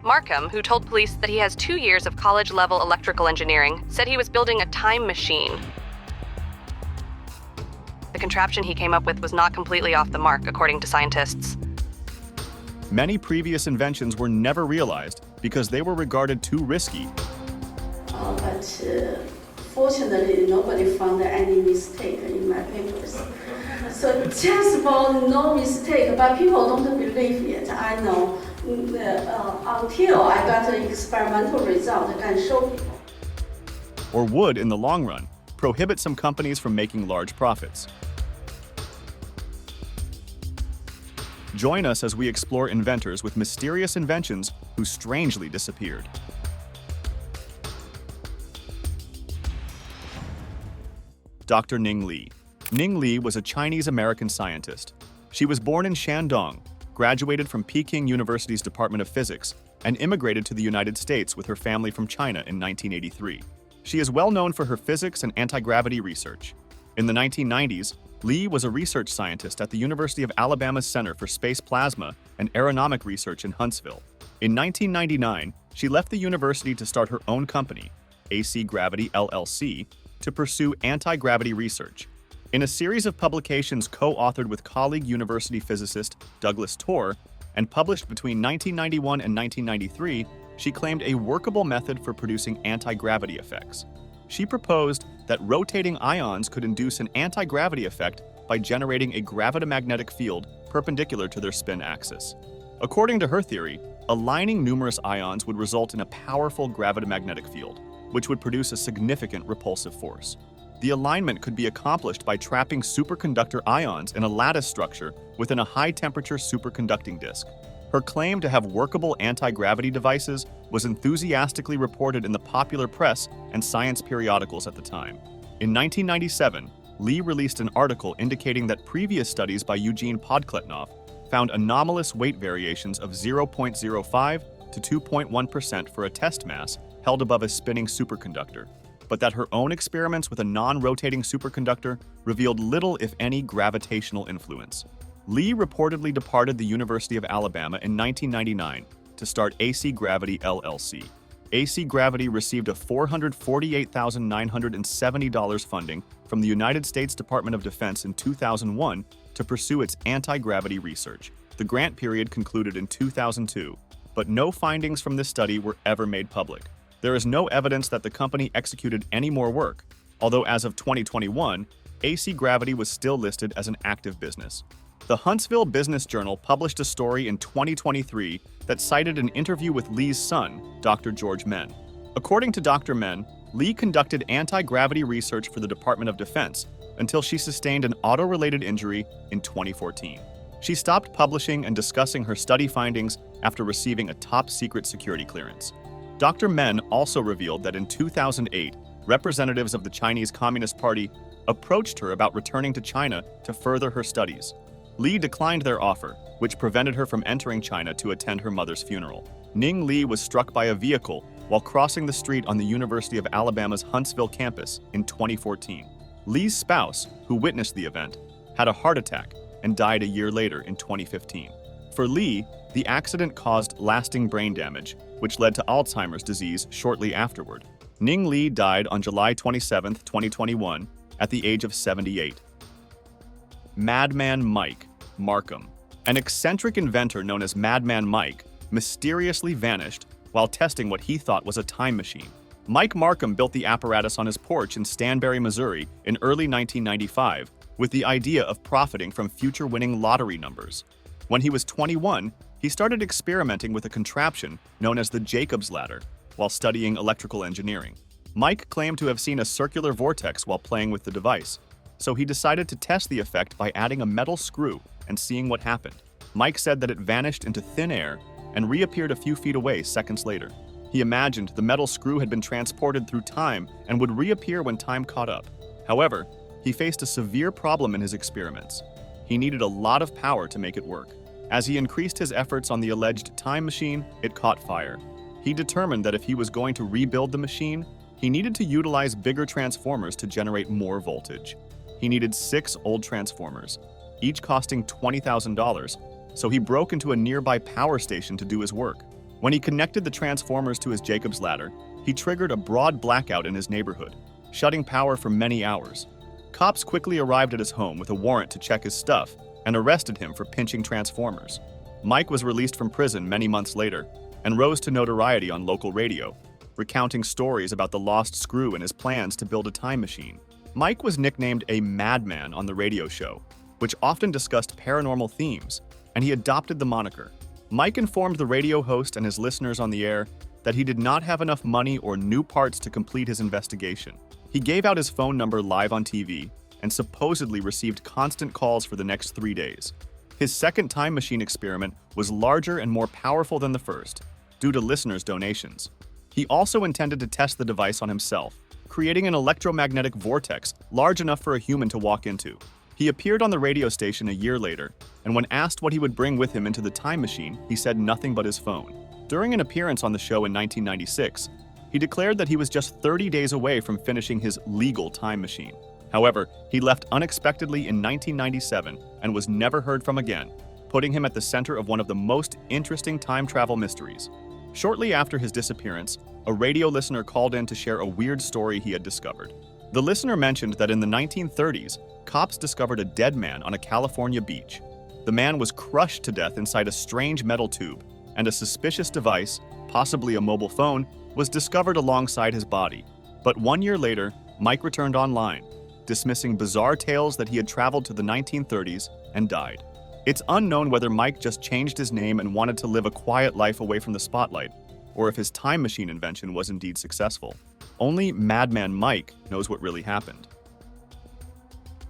Markham, who told police that he has 2 years of college-level electrical engineering, said he was building a time machine. The contraption he came up with was not completely off the mark, according to scientists. Many previous inventions were never realized because they were regarded too risky. But fortunately, nobody found any mistake in my papers. So just about no mistake, but people don't believe it, I know, until I got an experimental result I can show people. Or would, in the long run, prohibit some companies from making large profits. Join us as we explore inventors with mysterious inventions who strangely disappeared. Dr. Ning Li. Ning Li was a Chinese-American scientist. She was born in Shandong, graduated from Peking University's Department of Physics, and immigrated to the United States with her family from China in 1983. She is well known for her physics and anti-gravity research. In the 1990s, Li was a research scientist at the University of Alabama's Center for Space Plasma and Aeronomic Research in Huntsville. In 1999, she left the university to start her own company, Gravity LLC, to pursue anti-gravity research. In a series of publications co-authored with colleague university physicist Douglas Torr and published between 1991 and 1993, she claimed a workable method for producing anti-gravity effects. She proposed that rotating ions could induce an anti-gravity effect by generating a gravitomagnetic field perpendicular to their spin axis. According to her theory, aligning numerous ions would result in a powerful gravitomagnetic field, which would produce a significant repulsive force. The alignment could be accomplished by trapping superconductor ions in a lattice structure within a high-temperature superconducting disk. Her claim to have workable anti-gravity devices was enthusiastically reported in the popular press and science periodicals at the time. In 1997, Li released an article indicating that previous studies by Eugene Podkletnov found anomalous weight variations of 0.05 to 2.1% for a test mass held above a spinning superconductor, but that her own experiments with a non-rotating superconductor revealed little, if any, gravitational influence. Li reportedly departed the University of Alabama in 1999 to start Gravity LLC. Gravity received a $448,970 funding from the United States Department of Defense in 2001 to pursue its anti-gravity research. The grant period concluded in 2002, but no findings from this study were ever made public. There is no evidence that the company executed any more work, although as of 2021, Gravity was still listed as an active business. The Huntsville Business Journal published a story in 2023 that cited an interview with Li's son, Dr. George Men. According to Dr. Men, Li conducted anti-gravity research for the Department of Defense until she sustained an auto-related injury in 2014. She stopped publishing and discussing her study findings after receiving a top-secret security clearance. Dr. Men also revealed that in 2008, representatives of the Chinese Communist Party approached her about returning to China to further her studies. Li declined their offer, which prevented her from entering China to attend her mother's funeral. Ning Li was struck by a vehicle while crossing the street on the University of Alabama's Huntsville campus in 2014. Li's spouse, who witnessed the event, had a heart attack and died a year later in 2015. For Li, the accident caused lasting brain damage, which led to Alzheimer's disease shortly afterward. Ning Li died on July 27, 2021, at the age of 78. Madman Mike, Markham. An eccentric inventor known as Madman Mike mysteriously vanished while testing what he thought was a time machine. Mike Markham built the apparatus on his porch in Stanberry, Missouri in early 1995 with the idea of profiting from future winning lottery numbers. When he was 21, he started experimenting with a contraption known as the Jacob's Ladder while studying electrical engineering. Mike claimed to have seen a circular vortex while playing with the device, so he decided to test the effect by adding a metal screw and seeing what happened. Mike said that it vanished into thin air and reappeared a few feet away seconds later. He imagined the metal screw had been transported through time and would reappear when time caught up. However, he faced a severe problem in his experiments. He needed a lot of power to make it work. As he increased his efforts on the alleged time machine, it caught fire. He determined that if he was going to rebuild the machine, he needed to utilize bigger transformers to generate more voltage. He needed 6 old transformers, each costing $20,000, so he broke into a nearby power station to do his work. When he connected the transformers to his Jacob's ladder, he triggered a broad blackout in his neighborhood, shutting power for many hours. Cops quickly arrived at his home with a warrant to check his stuff and arrested him for pinching transformers. Mike was released from prison many months later and rose to notoriety on local radio, recounting stories about the lost screw and his plans to build a time machine. Mike was nicknamed a madman on the radio show, which often discussed paranormal themes, and he adopted the moniker. Mike informed the radio host and his listeners on the air that he did not have enough money or new parts to complete his investigation. He gave out his phone number live on TV and supposedly received constant calls for the next 3 days. His second time machine experiment was larger and more powerful than the first, due to listeners' donations. He also intended to test the device on himself, creating an electromagnetic vortex large enough for a human to walk into. He appeared on the radio station a year later, and when asked what he would bring with him into the time machine, he said nothing but his phone. During an appearance on the show in 1996, he declared that he was just 30 days away from finishing his legal time machine. However, he left unexpectedly in 1997 and was never heard from again, putting him at the center of one of the most interesting time travel mysteries. Shortly after his disappearance, a radio listener called in to share a weird story he had discovered. The listener mentioned that in the 1930s, cops discovered a dead man on a California beach. The man was crushed to death inside a strange metal tube, and a suspicious device, possibly a mobile phone, was discovered alongside his body. But 1 year later, Mike returned online, dismissing bizarre tales that he had traveled to the 1930s and died. It's unknown whether Mike just changed his name and wanted to live a quiet life away from the spotlight, or if his time machine invention was indeed successful. Only Madman Mike knows what really happened.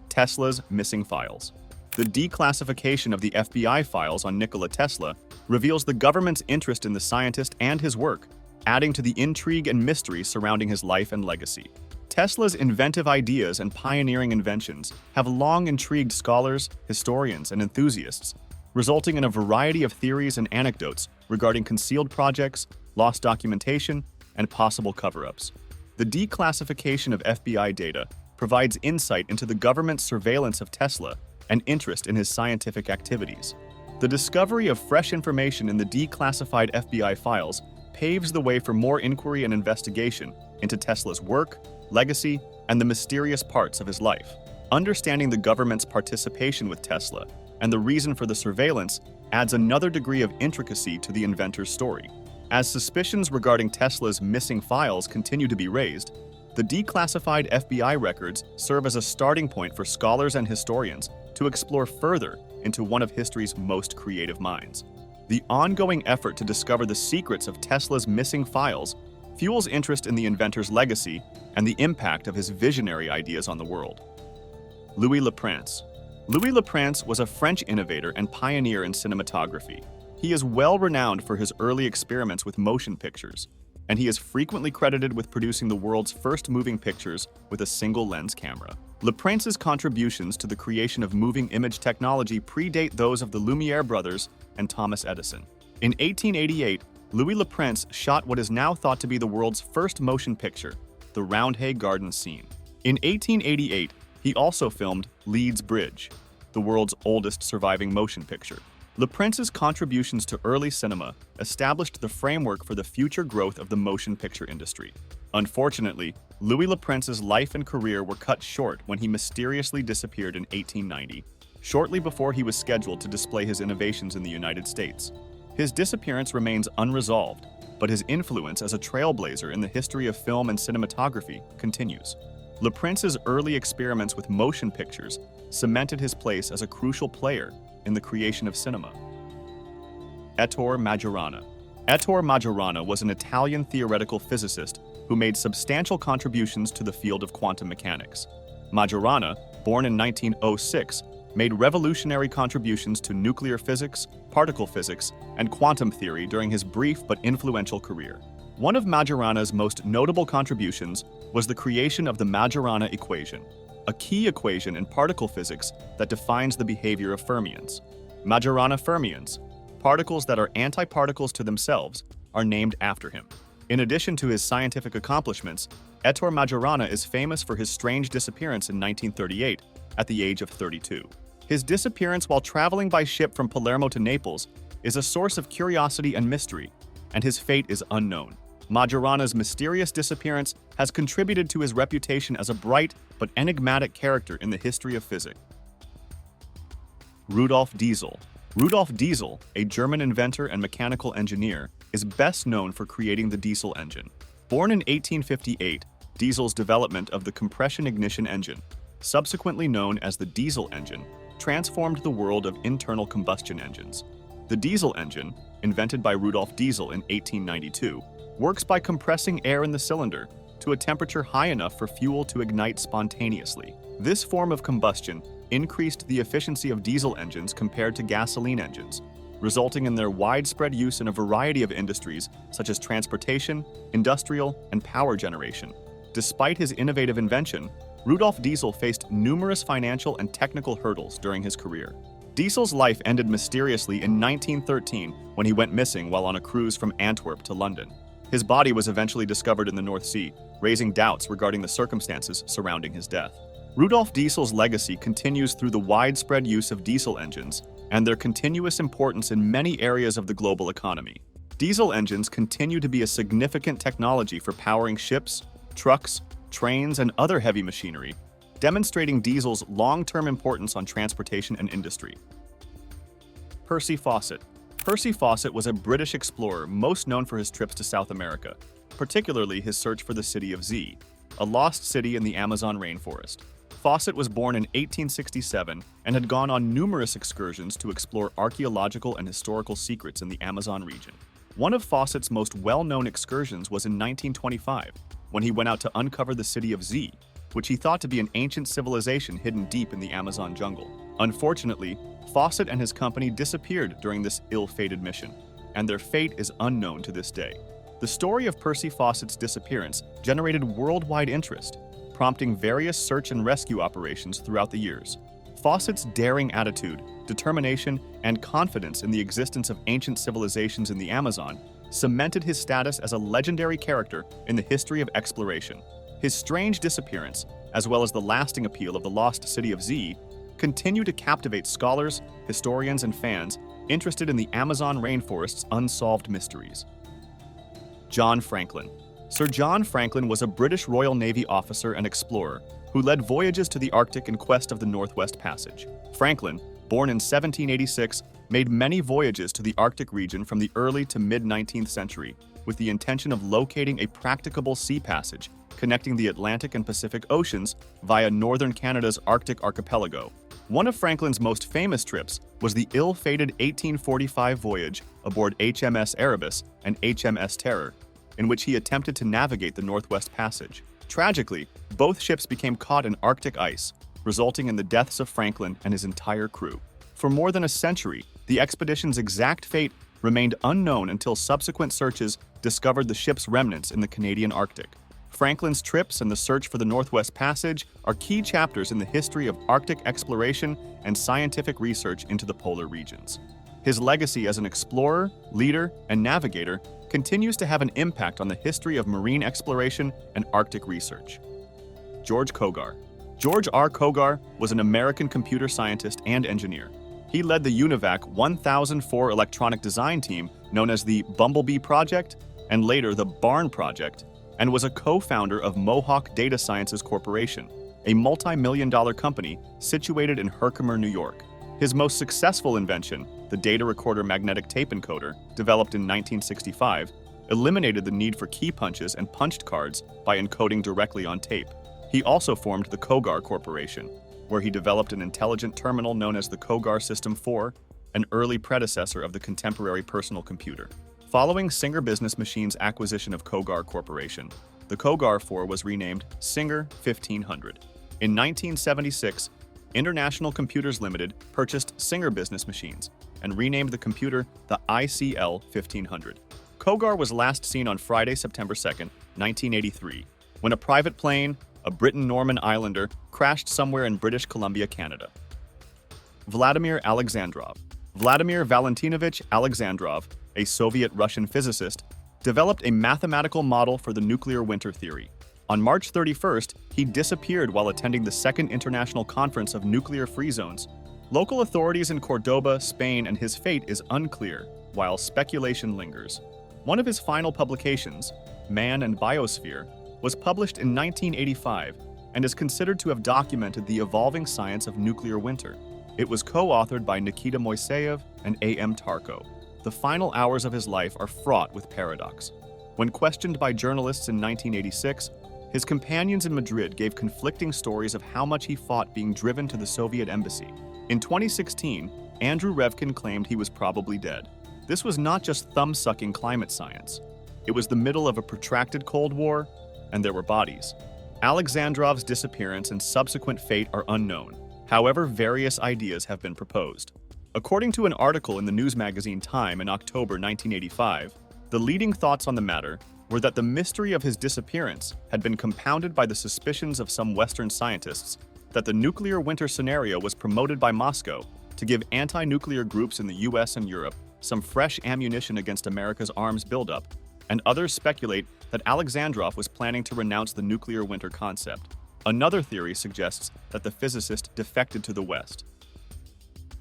Tesla's missing files. The declassification of the FBI files on Nikola Tesla reveals the government's interest in the scientist and his work, adding to the intrigue and mystery surrounding his life and legacy. Tesla's inventive ideas and pioneering inventions have long intrigued scholars, historians, and enthusiasts, resulting in a variety of theories and anecdotes regarding concealed projects, lost documentation, and possible cover-ups. The declassification of FBI data provides insight into the government's surveillance of Tesla and interest in his scientific activities. The discovery of fresh information in the declassified FBI files paves the way for more inquiry and investigation into Tesla's work, legacy, and the mysterious parts of his life. Understanding the government's participation with Tesla and the reason for the surveillance adds another degree of intricacy to the inventor's story. As suspicions regarding Tesla's missing files continue to be raised, the declassified FBI records serve as a starting point for scholars and historians to explore further into one of history's most creative minds. The ongoing effort to discover the secrets of Tesla's missing files fuels interest in the inventor's legacy and the impact of his visionary ideas on the world. Louis Le Prince. Louis Le Prince was a French innovator and pioneer in cinematography. He is well renowned for his early experiments with motion pictures, and he is frequently credited with producing the world's first moving pictures with a single lens camera. Le Prince's contributions to the creation of moving image technology predate those of the Lumiere brothers and Thomas Edison. In 1888, Louis Le Prince shot what is now thought to be the world's first motion picture, the Roundhay Garden scene. In 1888, he also filmed Leeds Bridge, the world's oldest surviving motion picture. Le Prince's contributions to early cinema established the framework for the future growth of the motion picture industry. Unfortunately, Louis Le Prince's life and career were cut short when he mysteriously disappeared in 1890, shortly before he was scheduled to display his innovations in the United States. His disappearance remains unresolved, but his influence as a trailblazer in the history of film and cinematography continues. Le Prince's early experiments with motion pictures cemented his place as a crucial player in the creation of cinema. Etor Majara. Etor Majara was an Italian theoretical physicist who made substantial contributions to the field of quantum mechanics. Majara, born in 1906, made revolutionary contributions to nuclear physics, particle physics, and quantum theory during his brief but influential career. One of Majorana's most notable contributions was the creation of the Majorana equation, a key equation in particle physics that defines the behavior of fermions. Majorana fermions, particles that are antiparticles to themselves, are named after him. In addition to his scientific accomplishments, Etor Majara is famous for his strange disappearance in 1938 at the age of 32. His disappearance while traveling by ship from Palermo to Naples is a source of curiosity and mystery, and his fate is unknown. Majara's mysterious disappearance has contributed to his reputation as a bright but enigmatic character in the history of physics. Rudolph Diesel. Rudolph Diesel, a German inventor and mechanical engineer, is best known for creating the diesel engine. Born in 1858, Diesel's development of the compression ignition engine, subsequently known as the diesel engine, transformed the world of internal combustion engines. The diesel engine, invented by Rudolph Diesel in 1892, works by compressing air in the cylinder to a temperature high enough for fuel to ignite spontaneously. This form of combustion increased the efficiency of diesel engines compared to gasoline engines, resulting in their widespread use in a variety of industries such as transportation, industrial, and power generation. Despite his innovative invention, Rudolph Diesel faced numerous financial and technical hurdles during his career. Diesel's life ended mysteriously in 1913 when he went missing while on a cruise from Antwerp to London. His body was eventually discovered in the North Sea, raising doubts regarding the circumstances surrounding his death. Rudolph Diesel's legacy continues through the widespread use of diesel engines and their continuous importance in many areas of the global economy. Diesel engines continue to be a significant technology for powering ships, trucks, trains, and other heavy machinery, demonstrating diesel's long-term importance on transportation and industry. Percy Faucet. Percy Faucet was a British explorer most known for his trips to South America, particularly his search for the city of Z, a lost city in the Amazon rainforest. Faucet was born in 1867 and had gone on numerous excursions to explore archaeological and historical secrets in the Amazon region. One of Faucet's most well-known excursions was in 1925, when he went out to uncover the city of Z, which he thought to be an ancient civilization hidden deep in the Amazon jungle. Unfortunately, Faucet and his company disappeared during this ill-fated mission, and their fate is unknown to this day. The story of Percy Faucet's disappearance generated worldwide interest, prompting various search and rescue operations throughout the years. Faucet's daring attitude, determination, and confidence in the existence of ancient civilizations in the Amazon cemented his status as a legendary character in the history of exploration. His strange disappearance, as well as the lasting appeal of the lost city of Z, continue to captivate scholars, historians, and fans interested in the Amazon rainforest's unsolved mysteries. John Franklin. Sir John Franklin was a British Royal Navy officer and explorer who led voyages to the Arctic in quest of the Northwest Passage. Franklin, born in 1786, made many voyages to the Arctic region from the early to mid-19th century with the intention of locating a practicable sea passage connecting the Atlantic and Pacific Oceans via northern Canada's Arctic archipelago. One of Franklin's most famous trips was the ill-fated 1845 voyage aboard HMS Erebus and HMS Terror, in which he attempted to navigate the Northwest Passage. Tragically, both ships became caught in Arctic ice, resulting in the deaths of Franklin and his entire crew. For more than a century, the expedition's exact fate remained unknown until subsequent searches discovered the ship's remnants in the Canadian Arctic. Franklin's trips and the search for the Northwest Passage are key chapters in the history of Arctic exploration and scientific research into the polar regions. His legacy as an explorer, leader, and navigator continues to have an impact on the history of marine exploration and Arctic research. George Kogar. George R. Kogar was an American computer scientist and engineer. He led the UNIVAC 1004 electronic design team known as the Bumblebee Project and later the Barn Project, and was a co-founder of Mohawk Data Sciences Corporation, a multi-million-dollar company situated in Herkimer, New York. His most successful invention, the data recorder magnetic tape encoder, developed in 1965, eliminated the need for key punches and punched cards by encoding directly on tape. He also formed the Kogar Corporation, where he developed an intelligent terminal known as the Kogar System 4, an early predecessor of the contemporary personal computer. Following Singer Business Machine's acquisition of Kogar Corporation, the Kogar 4 was renamed Singer 1500. In 1976, International Computers Limited purchased Singer Business Machines and renamed the computer the ICL 1500. Kogar was last seen on Friday, September 2, 1983, when a private plane, a Briton-Norman Islander, crashed somewhere in British Columbia, Canada. Vladimir Alexandrov. Vladimir Valentinovich Alexandrov, a Soviet-Russian physicist, developed a mathematical model for the nuclear winter theory. On March 31st, he disappeared while attending the Second International Conference of Nuclear Free Zones. Local authorities in Cordoba, Spain, and his fate is unclear, while speculation lingers. One of his final publications, Man and Biosphere, was published in 1985 and is considered to have documented the evolving science of nuclear winter. It was co-authored by Nikita Moiseyev and A.M. Tarko. The final hours of his life are fraught with paradox. When questioned by journalists in 1986, his companions in Madrid gave conflicting stories of how much he fought being driven to the Soviet embassy. In 2016, Andrew Revkin claimed he was probably dead. This was not just thumb-sucking climate science. It was the middle of a protracted Cold War, and there were bodies. Alexandrov's disappearance and subsequent fate are unknown. However, various ideas have been proposed. According to an article in the news magazine Time in October 1985, the leading thoughts on the matter were that the mystery of his disappearance had been compounded by the suspicions of some Western scientists that the nuclear winter scenario was promoted by Moscow to give anti-nuclear groups in the US and Europe some fresh ammunition against America's arms buildup, and others speculate that Alexandrov was planning to renounce the nuclear winter concept. Another theory suggests that the physicist defected to the West.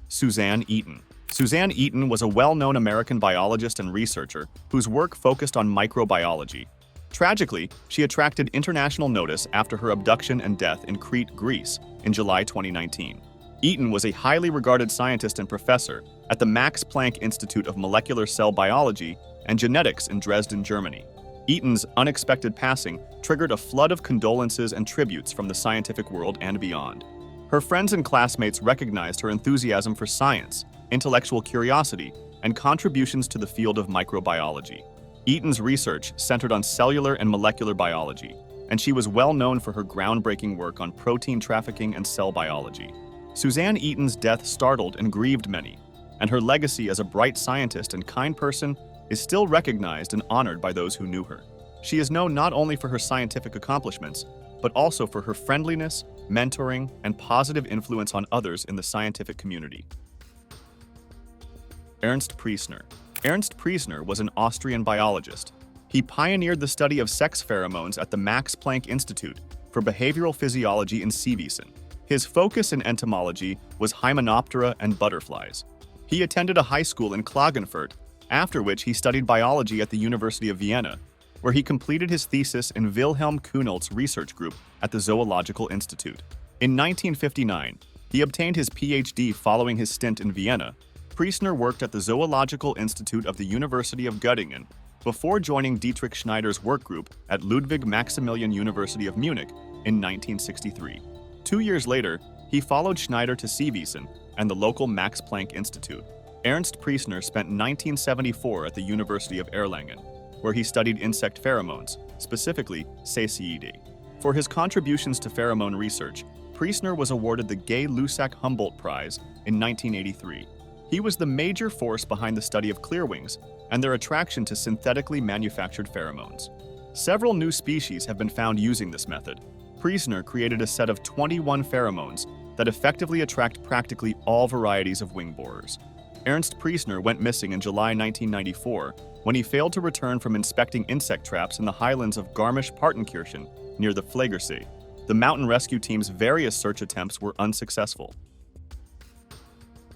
Suzanne Eaton. Suzanne Eaton was a well-known American biologist and researcher whose work focused on microbiology. Tragically, she attracted international notice after her abduction and death in Crete, Greece, in July 2019. Eaton was a highly regarded scientist and professor at the Max Planck Institute of Molecular Cell Biology and Genetics in Dresden, Germany. Eaton's unexpected passing triggered a flood of condolences and tributes from the scientific world and beyond. Her friends and classmates recognized her enthusiasm for science, intellectual curiosity, and contributions to the field of microbiology. Eaton's research centered on cellular and molecular biology, and she was well known for her groundbreaking work on protein trafficking and cell biology. Suzanne Eaton's death startled and grieved many, and her legacy as a bright scientist and kind person is still recognized and honored by those who knew her. She is known not only for her scientific accomplishments, but also for her friendliness, mentoring, and positive influence on others in the scientific community. Ernst Prer. Ernst Prer was an Austrian biologist. He pioneered the study of sex pheromones at the Max Planck Institute for Behavioral Physiology in Seewiesen. His focus in entomology was Hymenoptera and butterflies. He attended a high school in Klagenfurt, after which he studied biology at the University of Vienna, where he completed his thesis in Wilhelm Kuhnelt's research group at the Zoological Institute. In 1959, he obtained his PhD following his stint in Vienna. Prer worked at the Zoological Institute of the University of Göttingen before joining Dietrich Schneider's work group at Ludwig Maximilian University of Munich in 1963. 2 years later, he followed Schneider to Seewiesen and the local Max Planck Institute. Ernst Prer spent 1974 at the University of Erlangen, where he studied insect pheromones, specifically Saceidae. For his contributions to pheromone research, Prer was awarded the Gay-Lussac-Humboldt Prize in 1983. He was the major force behind the study of clearwings and their attraction to synthetically manufactured pheromones. Several new species have been found using this method. Prer created a set of 21 pheromones that effectively attract practically all varieties of wing borers. Ernst Prer went missing in July 1994 when he failed to return from inspecting insect traps in the highlands of Garmisch-Partenkirchen near the Pflegersee. The mountain rescue team's various search attempts were unsuccessful.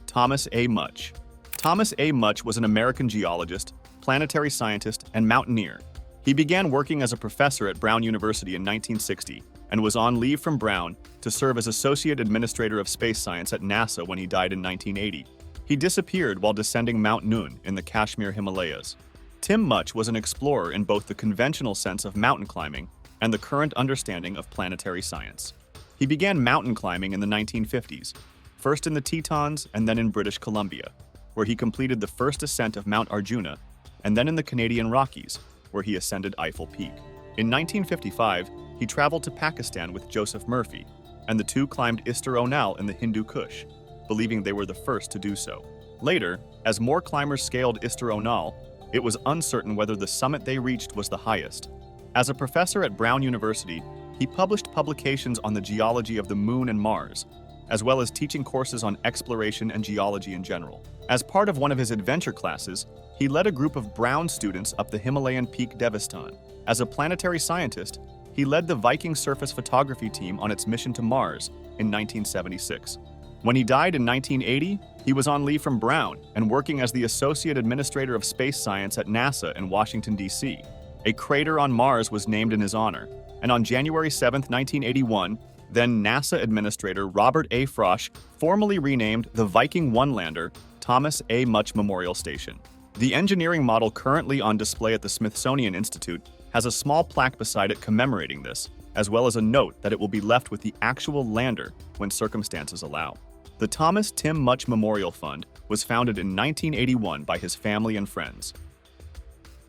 Thomas A. Much. Thomas A. Much was an American geologist, planetary scientist, and mountaineer. He began working as a professor at Brown University in 1960 and was on leave from Brown to serve as Associate Administrator of Space Science at NASA when he died in 1980. He disappeared while descending Mount Nun in the Kashmir Himalayas. Tim Much was an explorer in both the conventional sense of mountain climbing and the current understanding of planetary science. He began mountain climbing in the 1950s, first in the Tetons and then in British Columbia, where he completed the first ascent of Mount Arjuna, and then in the Canadian Rockies, where he ascended Eiffel Peak. In 1955, he traveled to Pakistan with Joseph Murphy, and the two climbed Istar Onal in the Hindu Kush, believing they were the first to do so. Later, as more climbers scaled Istar Onal, it was uncertain whether the summit they reached was the highest. As a professor at Brown University, he published publications on the geology of the Moon and Mars, as well as teaching courses on exploration and geology in general. As part of one of his adventure classes, he led a group of Brown students up the Himalayan peak Devistan. As a planetary scientist, he led the Viking surface photography team on its mission to Mars in 1976. When he died in 1980, he was on leave from Brown and working as the Associate Administrator of Space Science at NASA in Washington, D.C. A crater on Mars was named in his honor, and on January 7, 1981, then NASA Administrator Robert A. Frosch formally renamed the Viking 1 lander Thomas A. Much Memorial Station. The engineering model currently on display at the Smithsonian Institute has a small plaque beside it commemorating this, as well as a note that it will be left with the actual lander when circumstances allow. The Thomas Tim Much Memorial Fund was founded in 1981 by his family and friends.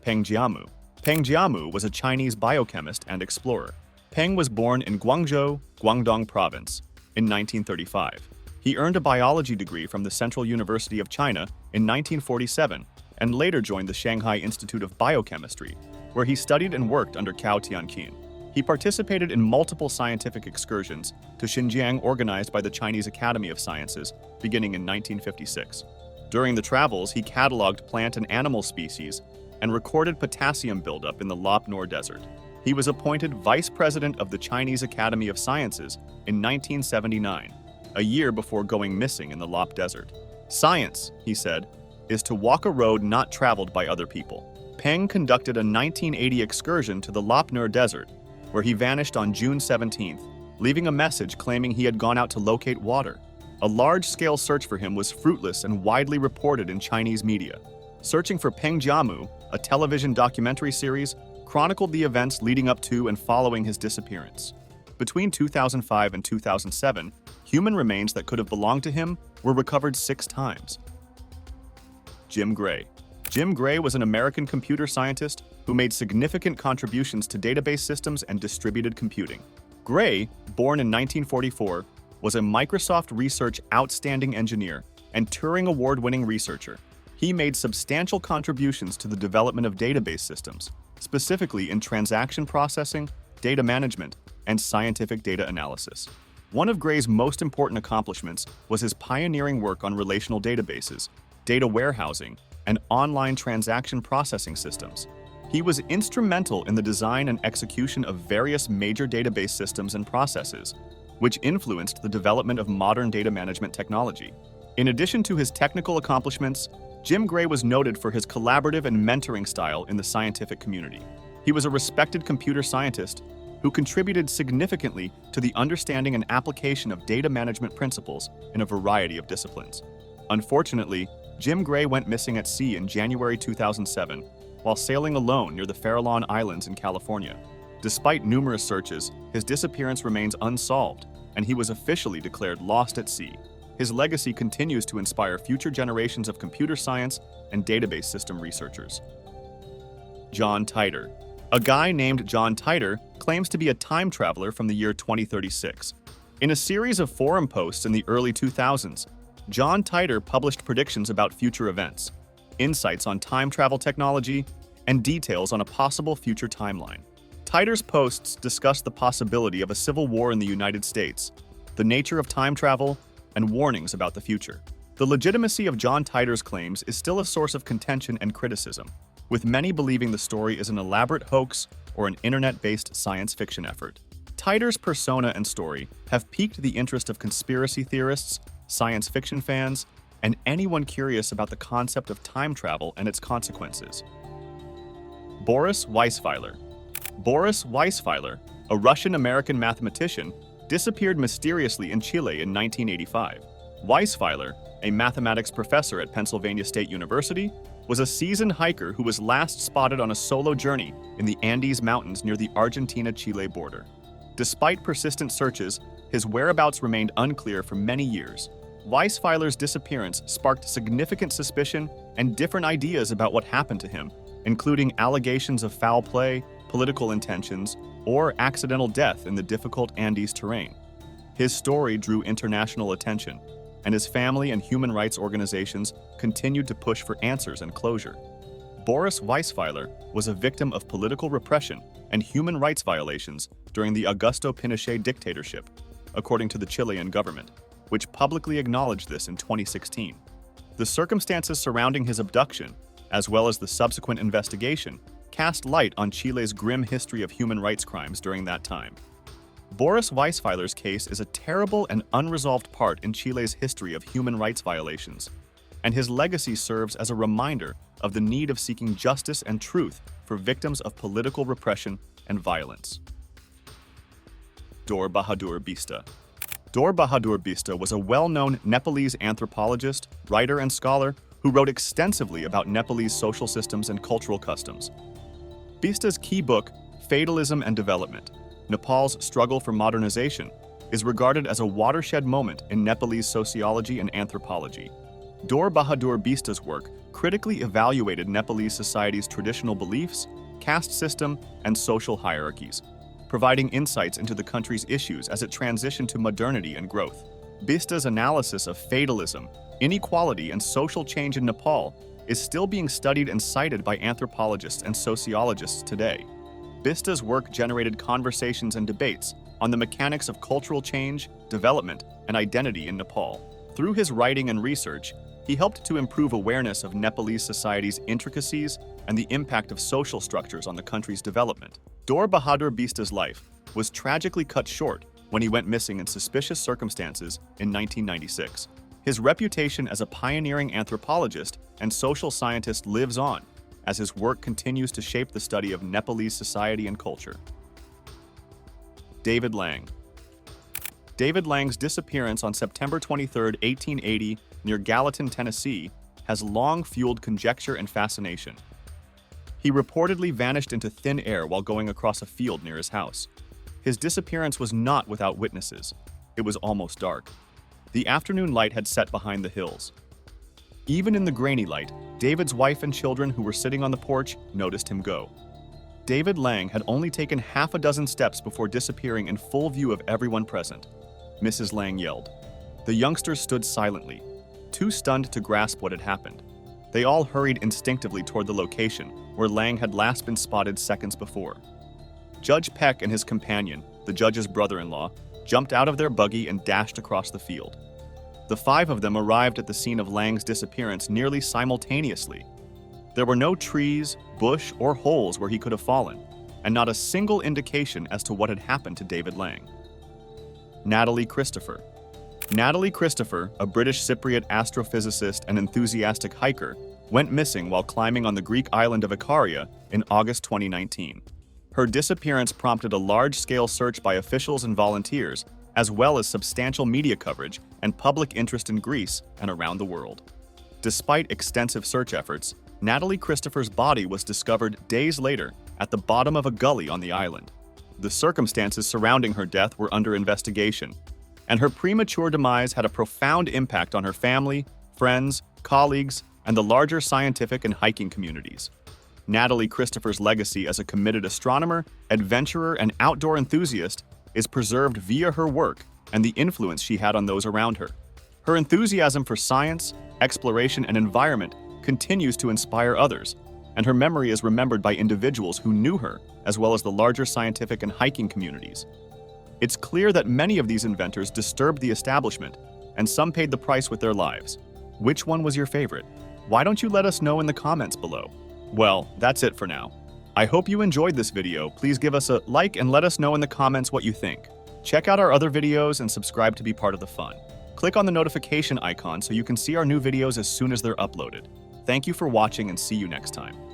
Peng Jiamu. Peng Jiamu was a Chinese biochemist and explorer. Peng was born in Guangzhou, Guangdong Province, in 1935. He earned a biology degree from the Central University of China in 1947 and later joined the Shanghai Institute of Biochemistry, where he studied and worked under Cao Tianqin. He participated in multiple scientific excursions to Xinjiang organized by the Chinese Academy of Sciences beginning in 1956. During the travels, he cataloged plant and animal species and recorded potassium buildup in the Lop Nor Desert. He was appointed Vice President of the Chinese Academy of Sciences in 1979, a year before going missing in the Lop Desert. "Science," he said, "is to walk a road not traveled by other people." Peng conducted a 1980 excursion to the Lop Nor Desert, where he vanished on June 17th, leaving a message claiming he had gone out to locate water. A large-scale search for him was fruitless and widely reported in Chinese media. Searching for Peng Jiamu, a television documentary series, chronicled the events leading up to and following his disappearance. Between 2005 and 2007, human remains that could have belonged to him were recovered 6 times. Jim Gray. Jim Gray was an American computer scientist who made significant contributions to database systems and distributed computing. Gray, born in 1944, was a Microsoft Research Outstanding Engineer and Turing Award-winning researcher. He made substantial contributions to the development of database systems, specifically in transaction processing, data management, and scientific data analysis. One of Gray's most important accomplishments was his pioneering work on relational databases, data warehousing, and online transaction processing systems. He was instrumental in the design and execution of various major database systems and processes, which influenced the development of modern data management technology. In addition to his technical accomplishments, Jim Gray was noted for his collaborative and mentoring style in the scientific community. He was a respected computer scientist who contributed significantly to the understanding and application of data management principles in a variety of disciplines. Unfortunately, Jim Gray went missing at sea in January 2007 while sailing alone near the Farallon Islands in California. Despite numerous searches, his disappearance remains unsolved, and he was officially declared lost at sea. His legacy continues to inspire future generations of computer science and database system researchers. John Titor. A guy named John Titor claims to be a time traveler from the year 2036. In a series of forum posts in the early 2000s, John Titor published predictions about future events, insights on time travel technology, and details on a possible future timeline. Titor's posts discussed the possibility of a civil war in the United States, the nature of time travel, and warnings about the future. The legitimacy of John Titor's claims is still a source of contention and criticism, with many believing the story is an elaborate hoax or an internet-based science fiction effort. Titor's persona and story have piqued the interest of conspiracy theorists, science fiction fans, and anyone curious about the concept of time travel and its consequences. Boris Weisweiler. Boris Weisweiler, a Russian-American mathematician, disappeared mysteriously in Chile in 1985. Weisweiler, a mathematics professor at Pennsylvania State University, was a seasoned hiker who was last spotted on a solo journey in the Andes Mountains near the Argentina-Chile border. Despite persistent searches, his whereabouts remained unclear for many years. Weisweiler's disappearance sparked significant suspicion and different ideas about what happened to him, including allegations of foul play, political intentions, or accidental death in the difficult Andes terrain. His story drew international attention, and his family and human rights organizations continued to push for answers and closure. Boris Weisweiler was a victim of political repression and human rights violations during the Augusto Pinochet dictatorship, according to the Chilean government, which publicly acknowledged this in 2016. The circumstances surrounding his abduction, as well as the subsequent investigation, cast light on Chile's grim history of human rights crimes during that time. Boris Weisweiler's case is a terrible and unresolved part in Chile's history of human rights violations, and his legacy serves as a reminder of the need of seeking justice and truth for victims of political repression and violence. Dor Bahadur Bista. Dor Bahadur Bista was a well-known Nepalese anthropologist, writer, and scholar who wrote extensively about Nepalese social systems and cultural customs. Bista's key book, Fatalism and Development, Nepal's Struggle for Modernization, is regarded as a watershed moment in Nepalese sociology and anthropology. Dor Bahadur Bista's work critically evaluated Nepalese society's traditional beliefs, caste system, and social hierarchies, providing insights into the country's issues as it transitioned to modernity and growth. Bista's analysis of fatalism, inequality, and social change in Nepal is still being studied and cited by anthropologists and sociologists today. Bista's work generated conversations and debates on the mechanics of cultural change, development, and identity in Nepal. Through his writing and research, he helped to improve awareness of Nepalese society's intricacies and the impact of social structures on the country's development. Dor Bahadur Bista's life was tragically cut short when he went missing in suspicious circumstances in 1996. His reputation as a pioneering anthropologist and social scientist lives on as his work continues to shape the study of Nepalese society and culture. David Lang. David Lang's disappearance on September 23, 1880, near Gallatin, Tennessee, has long fueled conjecture and fascination. He reportedly vanished into thin air while going across a field near his house. His disappearance was not without witnesses. It was almost dark. The afternoon light had set behind the hills. Even in the grainy light, David's wife and children who were sitting on the porch noticed him go. David Lang had only taken half a dozen steps before disappearing in full view of everyone present. Mrs. Lang yelled. The youngsters stood silently, too stunned to grasp what had happened. They all hurried instinctively toward the location where Lang had last been spotted seconds before. Judge Peck and his companion, the judge's brother-in-law, jumped out of their buggy and dashed across the field. The five of them arrived at the scene of Lang's disappearance nearly simultaneously. There were no trees, bush, or holes where he could have fallen, and not a single indication as to what had happened to David Lang. Natalie Christopher. Natalie Christopher, a British Cypriot astrophysicist and enthusiastic hiker, went missing while climbing on the Greek island of Ikaria in August 2019. Her disappearance prompted a large-scale search by officials and volunteers, as well as substantial media coverage and public interest in Greece and around the world. Despite extensive search efforts, Natalie Christopher's body was discovered days later at the bottom of a gully on the island. The circumstances surrounding her death were under investigation, and her premature demise had a profound impact on her family, friends, colleagues, and the larger scientific and hiking communities. Natalie Christopher's legacy as a committed astronomer, adventurer, and outdoor enthusiast is preserved via her work and the influence she had on those around her. Her enthusiasm for science, exploration, and environment continues to inspire others, and her memory is remembered by individuals who knew her, as well as the larger scientific and hiking communities. It's clear that many of these inventors disturbed the establishment, and some paid the price with their lives. Which one was your favorite? Why don't you let us know in the comments below? Well, that's it for now. I hope you enjoyed this video. Please give us a like and let us know in the comments what you think. Check out our other videos and subscribe to be part of the fun. Click on the notification icon so you can see our new videos as soon as they're uploaded. Thank you for watching and see you next time.